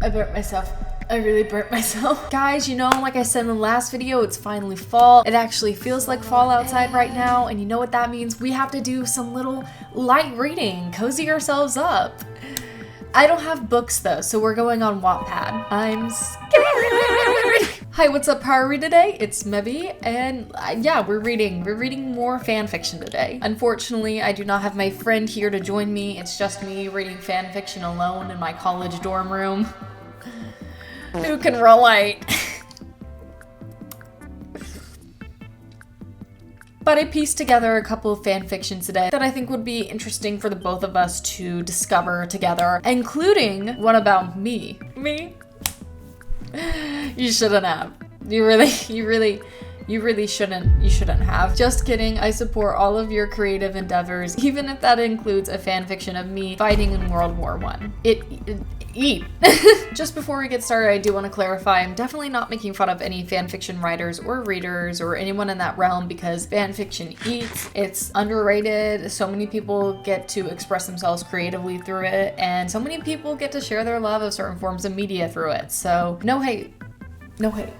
I burnt myself. I really burnt myself. Guys, you know, like I said in the last video, it's finally fall. It actually feels like fall outside right now, and you know what that means? We have to do some little light reading, cozy ourselves up. I don't have books though, so we're going on Wattpad. I'm scared. Hi, what's up, how are we today? It's Mebby, and yeah, we're reading more fan fiction today. Unfortunately, I do not have my friend here to join me. It's just me reading fan fiction alone in my college dorm room. Who can relate? But I pieced together a couple of fan fictions today that I think would be interesting for the both of us to discover together, including one about me. Me? You shouldn't have. You really shouldn't. You shouldn't have. Just kidding. I support all of your creative endeavors, even if that includes a fan fiction of me fighting in World War I. Eat. Just before we get started, I do want to clarify, I'm definitely not making fun of any fanfiction writers or readers or anyone in that realm, because fanfiction eats. It's underrated. So many people get to express themselves creatively through it, and so many people get to share their love of certain forms of media through it. So no hate. No hate.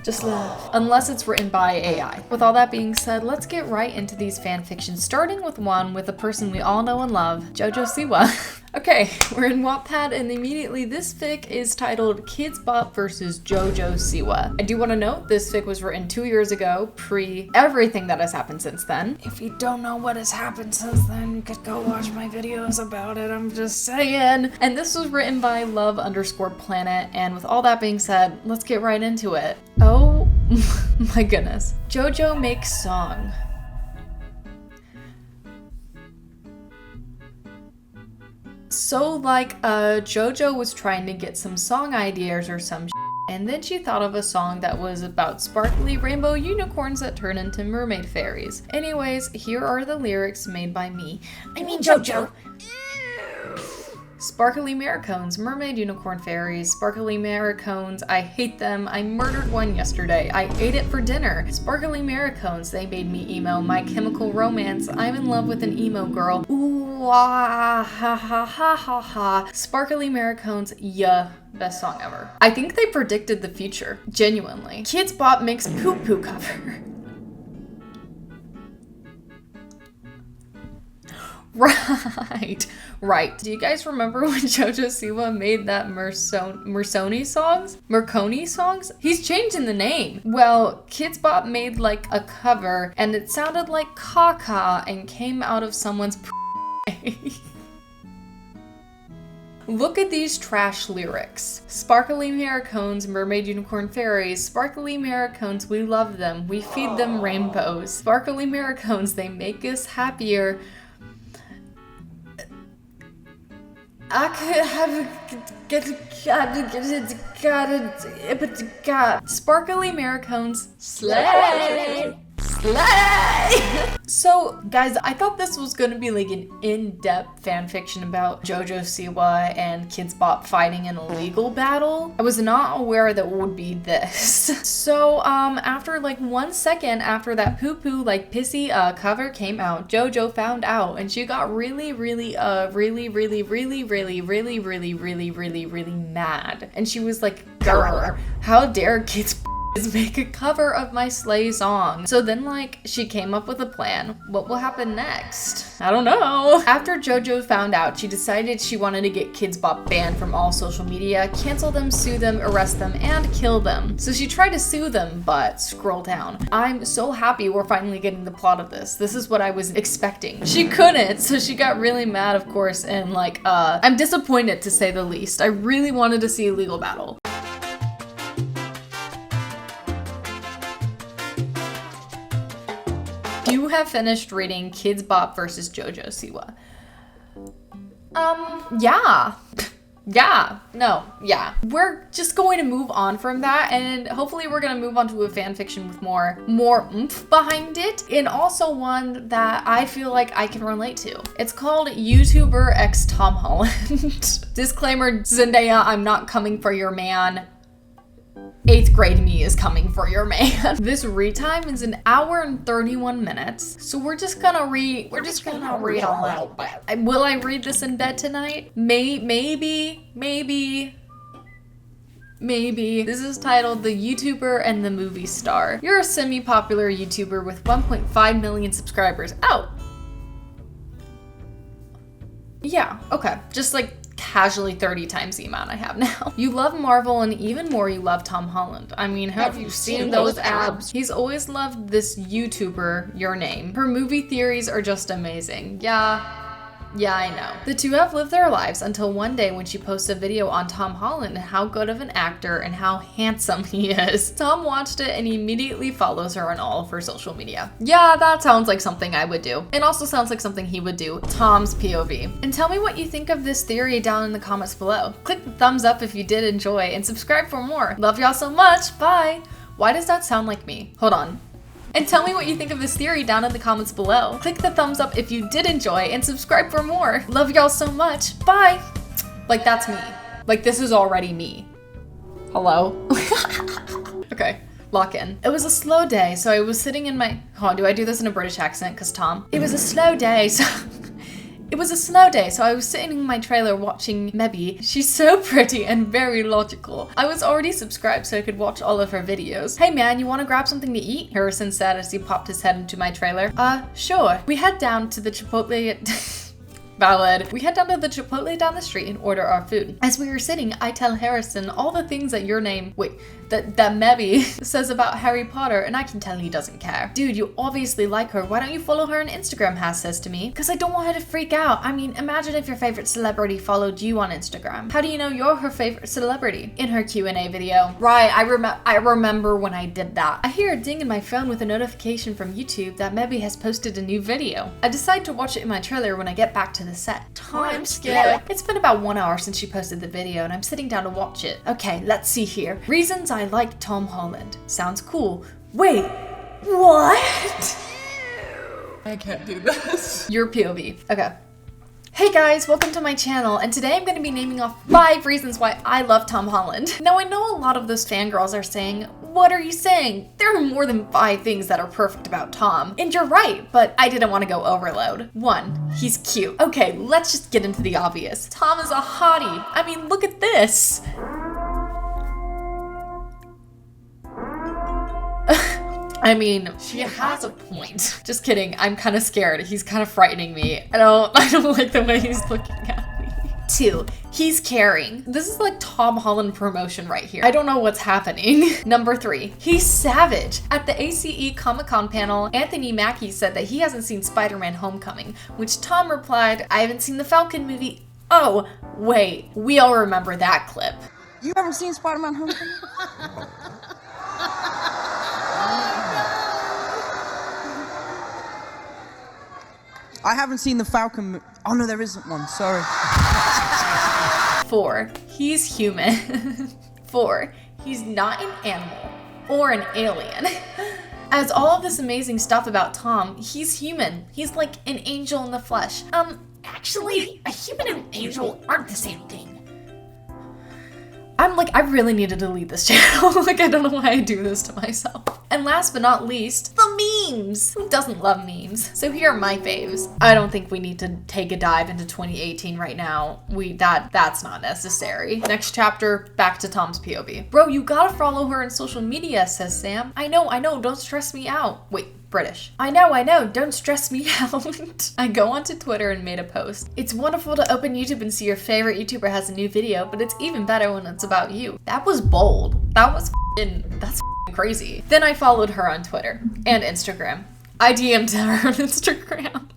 Just love. Unless it's written by AI. With all that being said, let's get right into these fan fictions, starting with one with a person we all know and love, Jojo Siwa. Okay, we're in Wattpad, and immediately this fic is titled Kids Bop versus Jojo Siwa. I do want to note this fic was written 2 years ago, pre everything that has happened since then. If you don't know what has happened since then, you could go watch my videos about it, I'm just saying. And this was written by love_planet, and with all that being said, let's get right into it. Oh my goodness. Jojo makes song. So like, Jojo was trying to get some song ideas or some and then she thought of a song that was about sparkly rainbow unicorns that turn into mermaid fairies. Anyways, here are the lyrics made by me. I mean Jojo. Sparkly maricones, mermaid unicorn fairies, sparkly maricones, I hate them, I murdered one yesterday, I ate it for dinner. Sparkly maricones, they made me emo, My Chemical Romance, I'm in love with an emo girl. Ooh, ah, ha ha ha ha ha. Sparkly maricones, yeah, best song ever. I think they predicted the future, genuinely. Kids Bop makes Poo Poo cover. Right. Do you guys remember when Jojo Siwa made that Merconi songs? He's changing the name. Well, Kids Bop made like a cover, and it sounded like caca and came out of someone's Look at these trash lyrics. Sparkly maricones, mermaid unicorn fairies. Sparkly maricones, we love them. We feed them rainbows. Sparkly maricones, they make us happier. I could have Sparkly maricones, slay. So guys, I thought this was gonna be like an in-depth fan fiction about Jojo Siwa and Kids Bop fighting in a legal battle. I was not aware that it would be this. So after like 1 second after that poo poo like pissy cover came out, Jojo found out, and she got really mad. And she was like, "Grr, how dare Kids make a cover of my Slay song?" So then like she came up with a plan. What will happen next? I don't know. After Jojo found out, she decided she wanted to get Kids Bop banned from all social media, cancel them, sue them, arrest them, and kill them. So she tried to sue them, but scroll down. I'm so happy we're finally getting the plot of this. This is what I was expecting. She couldn't, so she got really mad, of course, and like I'm disappointed to say the least. I really wanted to see a legal battle. You have finished reading Kids Bop versus Jojo Siwa. Yeah. We're just going to move on from that, and hopefully we're gonna move on to a fan fiction with more oomph behind it, and also one that I feel like I can relate to. It's called YouTuber X Tom Holland. Disclaimer, Zendaya, I'm not coming for your man. 8th grade me is coming for your man. This read time is an hour and 31 minutes. So we're just gonna read a little bit. Will I read this in bed tonight? Maybe. This is titled The YouTuber and the Movie Star. You're a semi-popular YouTuber with 1.5 million subscribers. Oh. Yeah, okay. Just like casually 30 times the amount I have now. You love Marvel and even more you love Tom Holland. I mean, have you seen those abs? He's always loved this YouTuber, your name. Her movie theories are just amazing. Yeah, I know. The two have lived their lives until one day when she posts a video on Tom Holland and how good of an actor and how handsome he is. Tom watched it and immediately follows her on all of her social media. Yeah, that sounds like something I would do. It also sounds like something he would do. Tom's POV. And tell me what you think of this theory down in the comments below. Click the thumbs up if you did enjoy and subscribe for more. Love y'all so much. Bye. Why does that sound like me? Hold on. And tell me what you think of this theory down in the comments below. Click the thumbs up if you did enjoy and subscribe for more. Love y'all so much. Bye. Like, that's me. Like, this is already me. Hello? Okay, lock in. It was a slow day, so I was sitting in my... Hold on, do I do this in a British accent? Because Tom. It was a slow day, so... It was a slow day, so I was sitting in my trailer watching Mebby. She's so pretty and very logical. I was already subscribed so I could watch all of her videos. Hey man, you wanna grab something to eat? Harrison said as he popped his head into my trailer. Sure. We head down to the Chipotle... Valid. We head down to the Chipotle down the street and order our food. As we were sitting, I tell Harrison all the things that your name, that Mebby says about Harry Potter, and I can tell he doesn't care. Dude, you obviously like her. Why don't you follow her on Instagram, Has says to me. Because I don't want her to freak out. I mean, imagine if your favorite celebrity followed you on Instagram. How do you know you're her favorite celebrity? In her Q&A video. Right, I remember when I did that. I hear a ding in my phone with a notification from YouTube that Mebby has posted a new video. I decide to watch it in my trailer when I get back to the set. Time skip. It's been about 1 hour since she posted the video and I'm sitting down to watch it. Okay, let's see here. Reasons I like Tom Holland. Sounds cool. Wait, what? I can't do this. Your POV. Okay. Hey guys, welcome to my channel, and today I'm going to be naming off 5 reasons why I love Tom Holland. Now I know a lot of those fangirls are saying, what are you saying? There are more than 5 things that are perfect about Tom. And you're right, but I didn't want to go overload. 1, he's cute. Okay, let's just get into the obvious. Tom is a hottie. I mean, look at this. I mean, she has a point. Just kidding, I'm kind of scared. He's kind of frightening me. I don't like the way he's looking at me. 2, he's caring. This is like Tom Holland promotion right here. I don't know what's happening. Number 3, he's savage. At the ACE Comic-Con panel, Anthony Mackie said that he hasn't seen Spider-Man Homecoming, which Tom replied, I haven't seen the Falcon movie. Oh, wait, we all remember that clip. You haven't seen Spider-Man Homecoming? I haven't seen the Falcon. Oh no, there isn't one. Sorry. 4, he's human. 4, he's not an animal or an alien. As all of this amazing stuff about Tom, he's human. He's like an angel in the flesh. Actually, a human and an angel aren't the same thing. I'm like, I really need to delete this channel. Like, I don't know why I do this to myself. And last but not least, the memes. Who doesn't love memes? So here are my faves. I don't think we need to take a dive into 2018 right now. That's not necessary. Next chapter, back to Tom's POV. Bro, you gotta follow her on social media, says Sam. I know, don't stress me out. Wait. British. I know, don't stress me out. I go onto Twitter and made a post. It's wonderful to open YouTube and see your favorite YouTuber has a new video, but it's even better when it's about you. That was bold. That's crazy. Then I followed her on Twitter and Instagram. I DM'd her on Instagram.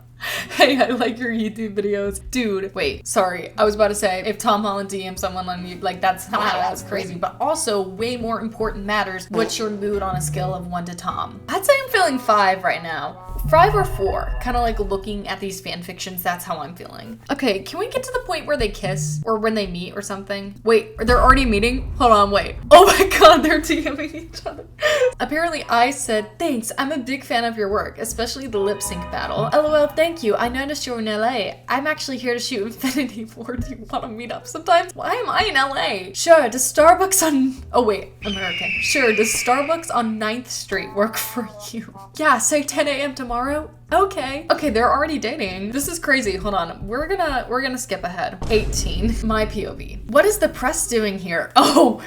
Hey, I like your YouTube videos. Dude, wait, sorry. I was about to say, if Tom Holland DMs someone on you, like that's crazy. But also, way more important matters, what's your mood on a scale of 1 to Tom? I'd say I'm feeling 5 right now. 5 or 4, kind of like looking at these fanfictions, that's how I'm feeling. Okay, can we get to the point where they kiss or when they meet or something? Wait, they're already meeting? Hold on, wait. Oh my god, they're DMing each other. Apparently I said, thanks, I'm a big fan of your work, especially the lip sync battle. LOL, thanks thank you. I noticed you're in LA. I'm actually here to shoot Infinity War. Do you want to meet up sometimes? Why am I in LA? Sure, does Starbucks on... Oh wait, American. Sure, does Starbucks on 9th Street work for you? Yeah, say 10 a.m. tomorrow? Okay. Okay, they're already dating. This is crazy. Hold on. We're gonna skip ahead. 18. My POV. What is the press doing here? Oh,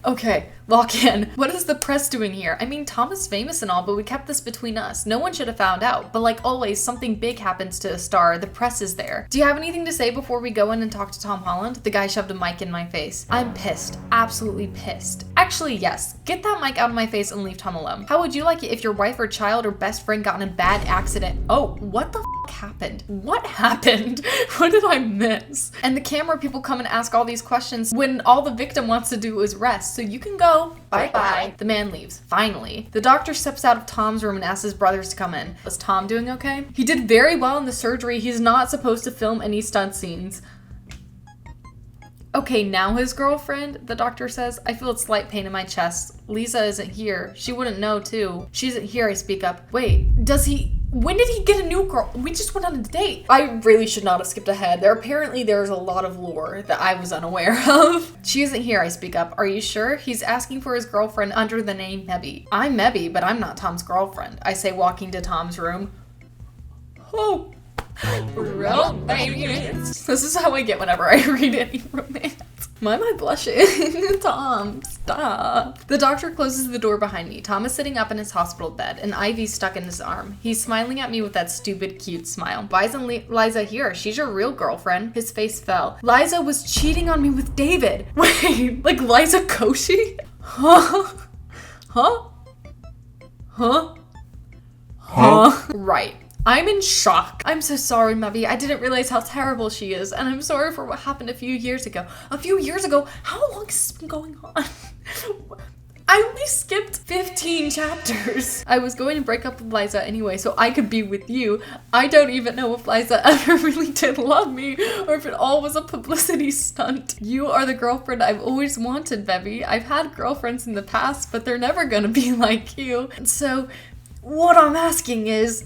okay, lock in. What is the press doing here? I mean, Tom is famous and all, but we kept this between us. No one should have found out. But like always, something big happens to a star. The press is there. Do you have anything to say before we go in and talk to Tom Holland? The guy shoved a mic in my face. I'm pissed. Absolutely pissed. Actually, yes. Get that mic out of my face and leave Tom alone. How would you like it if your wife or child or best friend got in a bad accident? Oh, what the happened? What happened? What did I miss? And the camera people come and ask all these questions when all the victim wants to do is rest. So you can go. Bye-bye. The man leaves. Finally. The doctor steps out of Tom's room and asks his brothers to come in. Was Tom doing okay? He did very well in the surgery. He's not supposed to film any stunt scenes. Okay, now his girlfriend, the doctor says. I feel a slight pain in my chest. Lisa isn't here. She wouldn't know too. She isn't here, I speak up. Wait, does he... When did he get a new girl? We just went on a date. I really should not have skipped ahead. There's a lot of lore that I was unaware of. She isn't here, I speak up. Are you sure? He's asking for his girlfriend under the name Mebby. I'm Mebby, but I'm not Tom's girlfriend. I say, walking to Tom's room. Oh. Romance. This is how I get whenever I read any romance. Why am I blushing? Tom, stop. The doctor closes the door behind me. Tom is sitting up in his hospital bed, an IV stuck in his arm. He's smiling at me with that stupid, cute smile. Why isn't Liza here? She's your real girlfriend. His face fell. Liza was cheating on me with David. Wait, like Liza Koshy? Huh? Right. I'm in shock. I'm so sorry, Mebby. I didn't realize how terrible she is, and I'm sorry for what happened a few years ago. A few years ago? How long has this been going on? I only skipped 15 chapters. I was going to break up with Liza anyway, so I could be with you. I don't even know if Liza ever really did love me, or if it all was a publicity stunt. You are the girlfriend I've always wanted, Mebby. I've had girlfriends in the past, but they're never gonna be like you. So, what I'm asking is,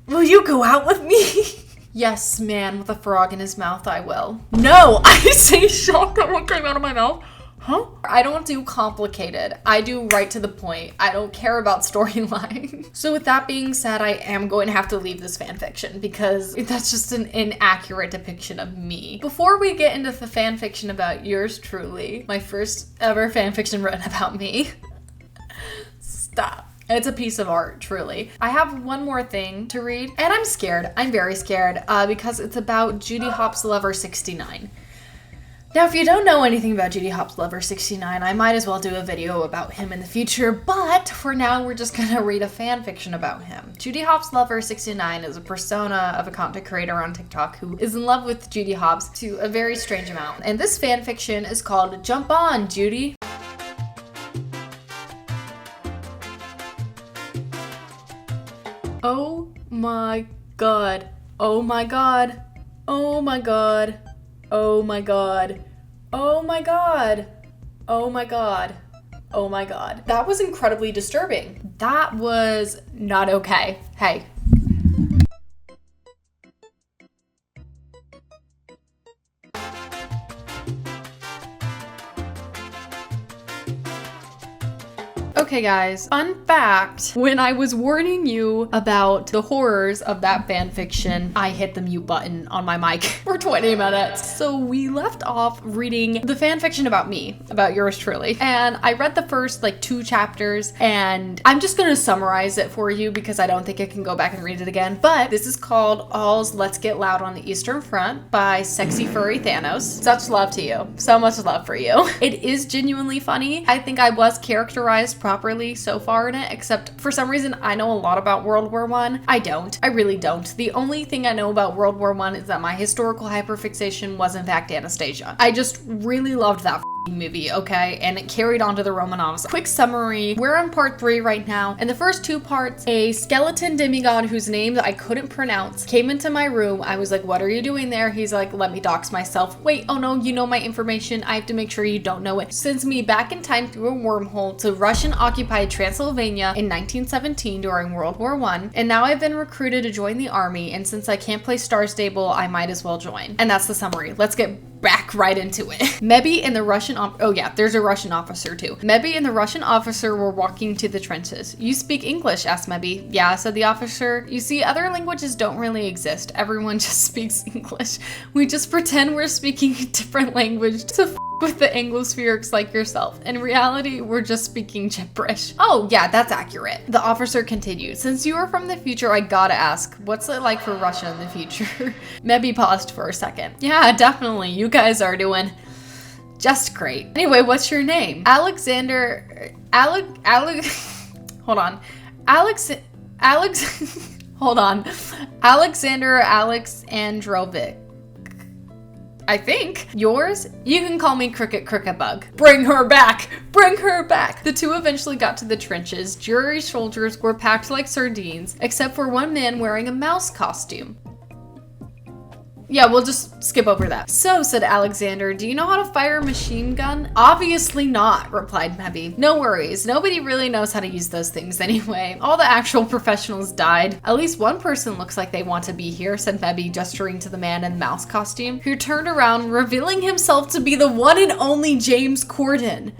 will you go out with me? Yes, man with a frog in his mouth, I will. No, I say shocked at what came out of my mouth. Huh? I don't do complicated. I do right to the point. I don't care about storyline. So with that being said, I am going to have to leave this fanfiction because that's just an inaccurate depiction of me. Before we get into the fanfiction about yours truly, my first ever fanfiction written about me. Stop. It's a piece of art, truly. I have one more thing to read, and I'm scared. I'm very scared because it's about Judy Hopps Lover 69. Now, if you don't know anything about Judy Hopps Lover 69, I might as well do a video about him in the future, but for now, we're just gonna read a fan fiction about him. Judy Hopps Lover 69 is a persona of a content creator on TikTok who is in love with Judy Hopps to a very strange amount. And this fan fiction is called Jump On, Judy. Oh my god. Oh my god. Oh my god. Oh my god. Oh my god. Oh my god. Oh my god. That was incredibly disturbing. That was not okay. Hey. Okay guys, fun fact, when I was warning you about the horrors of that fanfiction, I hit the mute button on my mic for 20 minutes. So we left off reading the fanfiction about me, about yours truly. And I read the first like 2 chapters and I'm just gonna summarize it for you because I don't think I can go back and read it again. But this is called All's Let's Get Loud on the Eastern Front by Sexy Furry Thanos. Such love to you. So much love for you. It is genuinely funny. I think I was characterized properly so far in it, except for some reason I know a lot about World War I. I don't. I really don't. The only thing I know about World War I is that my historical hyperfixation was in fact Anastasia. I just really loved that movie, okay? And it carried on to the Romanovs. Quick summary, we're on part 3 right now. In the first 2 parts, a skeleton demigod whose name I couldn't pronounce came into my room. I was like, what are you doing there? He's like, let me dox myself. Wait, oh no, you know my information. I have to make sure you don't know it. Sends me back in time through a wormhole to Russian-occupied Transylvania in 1917 during World War I. And now I've been recruited to join the army, and since I can't play Star Stable, I might as well join. And that's the summary. Let's get back right into it. Mebby and the Russian oh yeah, there's a Russian officer too. Mebby and the Russian officer were walking to the trenches. You speak English? Asked Mebby. Yeah, said the officer. You see, other languages don't really exist. Everyone just speaks English. We just pretend we're speaking a different language to with the Anglosphere like yourself. In reality, we're just speaking gibberish. Oh yeah, that's accurate. The officer continued. Since you are from the future, I gotta ask, what's it like for Russia in the future? Mebby paused for a second. Yeah, definitely. You guys are doing just great. Anyway, what's your name? Alexander, hold on. Hold on. Alexander Alexandrovich. I think. Yours? You can call me Cricket Bug. Bring her back! Bring her back! The two eventually got to the trenches. Jury soldiers were packed like sardines, except for one man wearing a mouse costume. Yeah, we'll just skip over that. So, said Alexander, do you know how to fire a machine gun? Obviously not, replied Mebby. No worries, nobody really knows how to use those things anyway. All the actual professionals died. At least one person looks like they want to be here, said Mebby, gesturing to the man in the mouse costume, who turned around, revealing himself to be the one and only James Corden.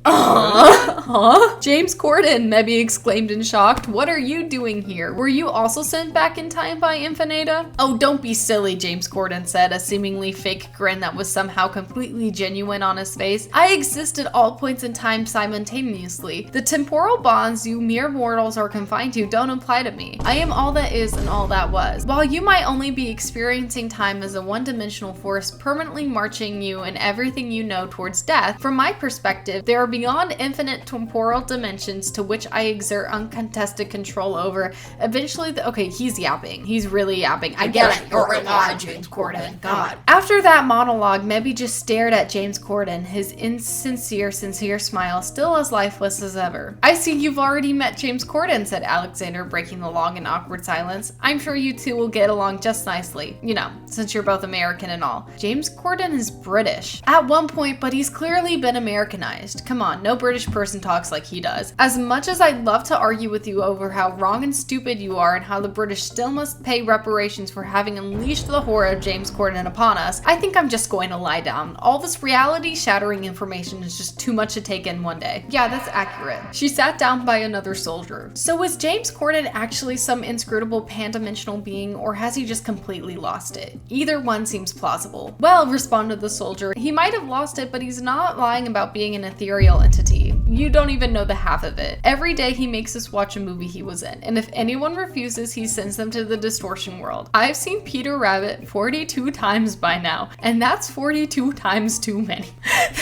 Huh? James Corden, Mebby exclaimed in shock. What are you doing here? Were you also sent back in time by Infinata? Oh, don't be silly, James Corden said, a seemingly fake grin that was somehow completely genuine on his face. I exist at all points in time simultaneously. The temporal bonds you mere mortals are confined to don't apply to me. I am all that is and all that was. While you might only be experiencing time as a one-dimensional force permanently marching you and everything you know towards death, from my perspective, there are beyond infinite temporal dimensions to which I exert uncontested control over. Eventually, okay, he's yapping. He's really yapping. I get it. You're a god, James Corden. God. After that monologue, Mebby just stared at James Corden, his insincere, sincere smile still as lifeless as ever. I see you've already met James Corden, said Alexander, breaking the long and awkward silence. I'm sure you two will get along just nicely. You know, since you're both American and all. James Corden is British. At one point, but he's clearly been Americanized. Come on, no British person talks like he does. As much as I'd love to argue with you over how wrong and stupid you are and how the British still must pay reparations for having unleashed the horror of James Corden upon us, I think I'm just going to lie down. All this reality-shattering information is just too much to take in one day. Yeah, that's accurate. She sat down by another soldier. So is James Corden actually some inscrutable pan-dimensional being, or has he just completely lost it? Either one seems plausible. Well, responded the soldier, he might have lost it, but he's not lying about being an ethereal entity. You don't even know the half of it. Every day he makes us watch a movie he was in, and if anyone refuses, he sends them to the distortion world. I've seen Peter Rabbit 42 times by now, and that's 42 times too many.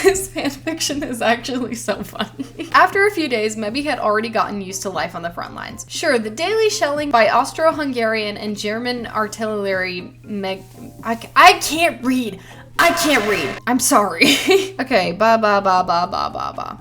This fanfiction is actually so funny. After a few days, Mebby had already gotten used to life on the front lines. Sure, the daily shelling by Austro-Hungarian and German artillery I can't read. I'm sorry. Okay,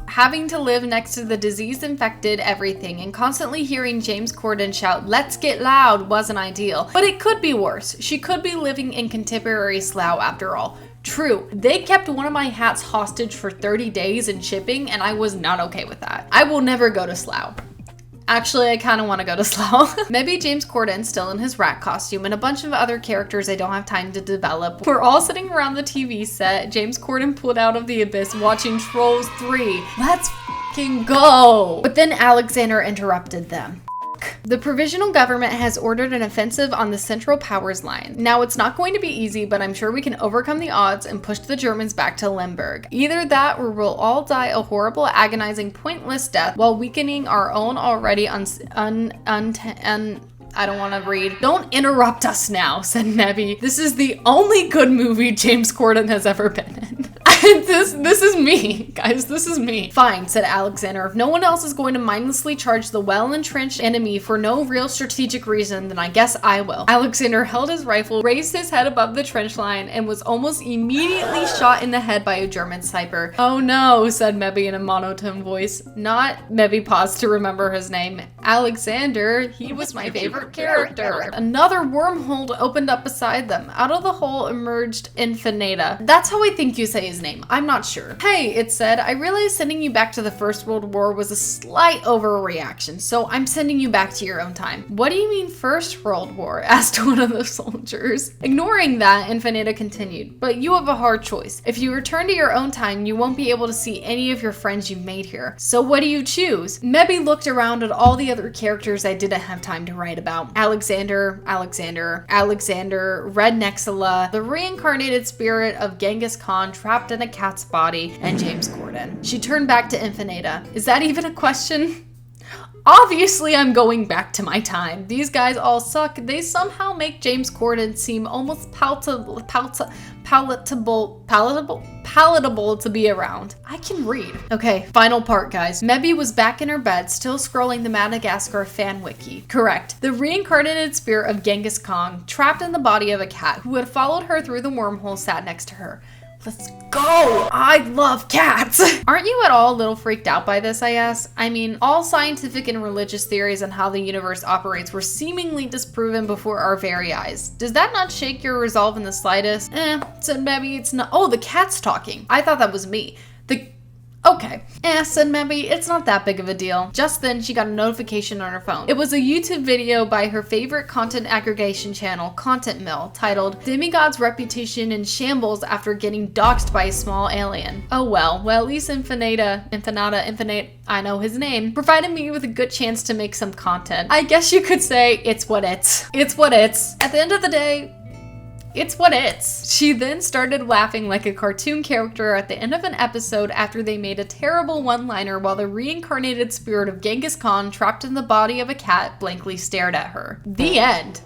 Having to live next to the disease-infected everything and constantly hearing James Corden shout, "Let's get loud," wasn't ideal. But it could be worse. She could be living in contemporary Slough after all. True, they kept one of my hats hostage for 30 days in shipping, and I was not okay with that. I will never go to Slough. Actually, I kind of want to go to Slough. Maybe James Corden, still in his rat costume, and a bunch of other characters I don't have time to develop. We're all sitting around the TV set. James Corden pulled out of the abyss watching Trolls 3. Let's f***ing go! But then Alexander interrupted them. The provisional government has ordered an offensive on the Central Powers line. Now, it's not going to be easy, but I'm sure we can overcome the odds and push the Germans back to Lemberg. Either that, or we'll all die a horrible, agonizing, pointless death while weakening our own already I don't want to read. Don't interrupt us now, said Mebby. This is the only good movie James Corden has ever been in. I This is me, guys. This is me. Fine, said Alexander. If no one else is going to mindlessly charge the well-entrenched enemy for no real strategic reason, then I guess I will. Alexander held his rifle, raised his head above the trench line, and was almost immediately shot in the head by a German sniper. Oh no, said Mebby in a monotone voice. Not Mebby paused to remember his name. Alexander, he was my favorite character. Another wormhole opened up beside them. Out of the hole emerged Infinata. That's how I think you say his name. I'm not sure. Hey, it said, I realized sending you back to the First World War was a slight overreaction, so I'm sending you back to your own time. What do you mean First World War? Asked one of the soldiers. Ignoring that, Infinata continued, but you have a hard choice. If you return to your own time, you won't be able to see any of your friends you've made here. So what do you choose? Mebby looked around at all the other characters I didn't have time to write about. Alexander, Red Nexala, the reincarnated spirit of Genghis Khan trapped in a cat's body, and James Corden. She turned back to Infinata. Is that even a question? Obviously, I'm going back to my time. These guys all suck. They somehow make James Corden seem almost palatable to be around. I can read. Okay, final part, guys. Mebby was back in her bed, still scrolling the Madagascar fan wiki. Correct. The reincarnated spirit of Genghis Khan, trapped in the body of a cat who had followed her through the wormhole, sat next to her. Let's go! I love cats! Aren't you at all a little freaked out by this, I ask? I mean, all scientific and religious theories on how the universe operates were seemingly disproven before our very eyes. Does that not shake your resolve in the slightest? Said Mebby, it's not- Oh, the cat's talking. I thought that was me. Okay. Said Mebby, it's not that big of a deal. Just then, she got a notification on her phone. It was a YouTube video by her favorite content aggregation channel, Content Mill, titled Demigod's Reputation in Shambles After Getting Doxxed by a Small Alien. Oh well, at least Infinata, I know his name, provided me with a good chance to make some content. I guess you could say it's what it's. It's what it's. At the end of the day, it's what it's. She then started laughing like a cartoon character at the end of an episode after they made a terrible one-liner while the reincarnated spirit of Genghis Khan trapped in the body of a cat blankly stared at her. The end.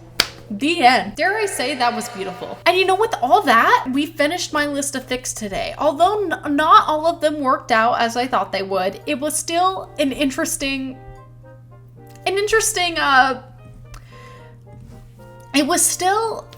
The end. Dare I say that was beautiful. And you know, with all that, we finished my list of fics today. Although not all of them worked out as I thought they would, it was still an interesting, it was still...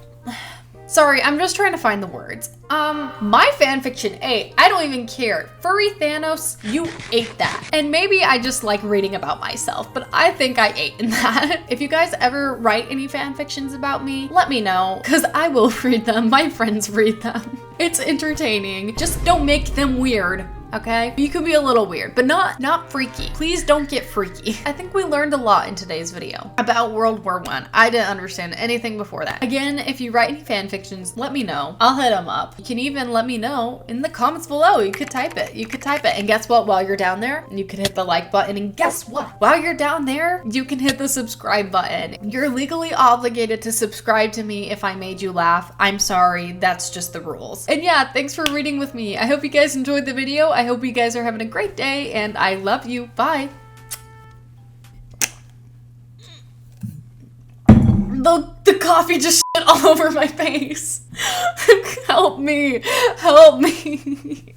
Sorry, I'm just trying to find the words. My fanfiction ate. I don't even care. Furry Thanos, you ate that. And maybe I just like reading about myself, but I think I ate in that. If you guys ever write any fanfictions about me, let me know, because I will read them. My friends read them. It's entertaining. Just don't make them weird. Okay? You could be a little weird, but not freaky. Please don't get freaky. I think we learned a lot in today's video about World War I. I didn't understand anything before that. Again, if you write any fan fictions, let me know. I'll hit them up. You can even let me know in the comments below. You could type it. And guess what? While you're down there, you can hit the like button. And guess what? While you're down there, you can hit the subscribe button. You're legally obligated to subscribe to me if I made you laugh. I'm sorry. That's just the rules. And yeah, thanks for reading with me. I hope you guys enjoyed the video. I hope you guys are having a great day, and I love you. Bye. The coffee just shit all over my face. Help me. Help me.